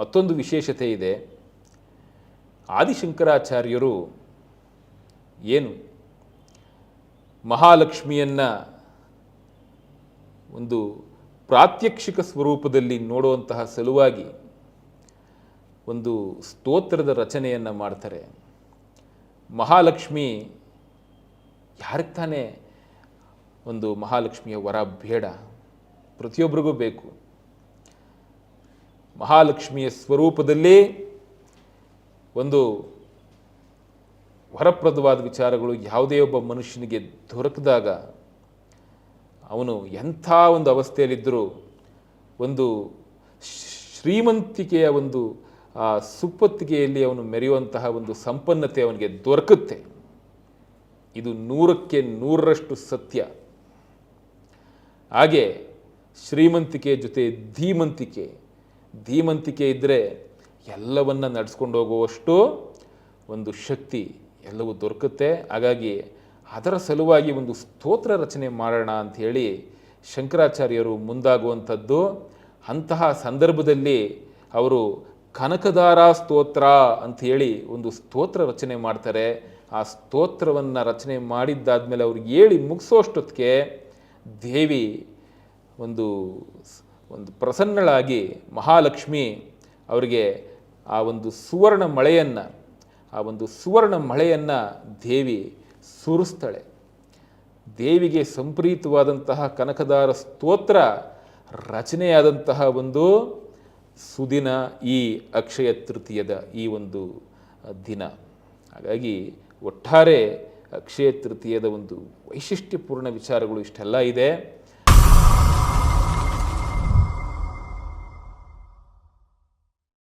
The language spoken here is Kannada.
ಮತ್ತೊಂದು ವಿಶೇಷತೆ ಇದೆ. ಆದಿಶಂಕರಾಚಾರ್ಯರು ಏನು ಮಹಾಲಕ್ಷ್ಮಿಯನ್ನು ಒಂದು ಪ್ರಾತ್ಯಕ್ಷಿಕ ಸ್ವರೂಪದಲ್ಲಿ ನೋಡುವಂತಹ ಸಲುವಾಗಿ ಒಂದು ಸ್ತೋತ್ರದ ರಚನೆಯನ್ನು ಮಾಡ್ತಾರೆ. ಮಹಾಲಕ್ಷ್ಮಿ ಯಾರಿಗೆ ತಾನೇ ಒಂದು ಮಹಾಲಕ್ಷ್ಮಿಯ ವರ ಬೇಡ? ಪ್ರತಿಯೊಬ್ಬರಿಗೂ ಬೇಕು. ಮಹಾಲಕ್ಷ್ಮಿಯ ಸ್ವರೂಪದಲ್ಲಿ ಒಂದು ವರಪ್ರದವಾದ ವಿಚಾರಗಳು ಯಾವುದೇ ಒಬ್ಬ ಮನುಷ್ಯನಿಗೆ ದೊರಕಿದಾಗ ಅವನು ಎಂಥ ಒಂದು ಅವಸ್ಥೆಯಲ್ಲಿದ್ದರೂ ಒಂದು ಶ್ರೀಮಂತಿಕೆಯ ಒಂದು ಸುಪ್ಪತ್ತಿಗೆಯಲ್ಲಿ ಅವನು ಮೆರೆಯುವಂತಹ ಒಂದು ಸಂಪನ್ನತೆ ಅವನಿಗೆ ದೊರಕುತ್ತೆ. ಇದು 100ಕ್ಕೆ 100ರಷ್ಟು ಸತ್ಯ. ಹಾಗೆ ಶ್ರೀಮಂತಿಕೆ ಜೊತೆ ಧೀಮಂತಿಕೆ ಇದ್ದರೆ ಎಲ್ಲವನ್ನ ನಡೆಸ್ಕೊಂಡು ಹೋಗುವಷ್ಟು ಒಂದು ಶಕ್ತಿ ಎಲ್ಲವೂ ದೊರಕುತ್ತೆ. ಹಾಗಾಗಿ ಅದರ ಸಲುವಾಗಿ ಒಂದು ಸ್ತೋತ್ರ ರಚನೆ ಮಾಡೋಣ ಅಂಥೇಳಿ ಶಂಕರಾಚಾರ್ಯರು ಮುಂದಾಗುವಂಥದ್ದು. ಅಂತಹ ಸಂದರ್ಭದಲ್ಲಿ ಅವರು ಕನಕಧಾರ ಸ್ತೋತ್ರ ಅಂಥೇಳಿ ಒಂದು ಸ್ತೋತ್ರ ರಚನೆ ಮಾಡ್ತಾರೆ. ಆ ಸ್ತೋತ್ರವನ್ನು ರಚನೆ ಮಾಡಿದ್ದಾದಮೇಲೆ ಅವ್ರು ಹೇಳಿ ಮುಗಿಸೋಷ್ಟೊತ್ತಿಗೆ ದೇವಿ ಒಂದು ಪ್ರಸನ್ನಳಾಗಿ ಮಹಾಲಕ್ಷ್ಮಿ ಅವರಿಗೆ ಆ ಒಂದು ಸುವರ್ಣ ಮಳೆಯನ್ನು ದೇವಿ ಸುರಿಸ್ತಾಳೆ. ದೇವಿಗೆ ಸಂಪ್ರೀತವಾದಂತಹ ಕನಕಧಾರ ಸ್ತೋತ್ರ ರಚನೆಯಾದಂತಹ ಒಂದು ಸುದಿನ ಈ ಅಕ್ಷಯ ತೃತೀಯದ ಈ ಒಂದು ದಿನ. ಹಾಗಾಗಿ ಒಟ್ಟಾರೆ ಅಕ್ಷಯ ತೃತೀಯದ ಒಂದು ವೈಶಿಷ್ಟ್ಯಪೂರ್ಣ ವಿಚಾರಗಳು ಇಷ್ಟೆಲ್ಲ ಇದೆ.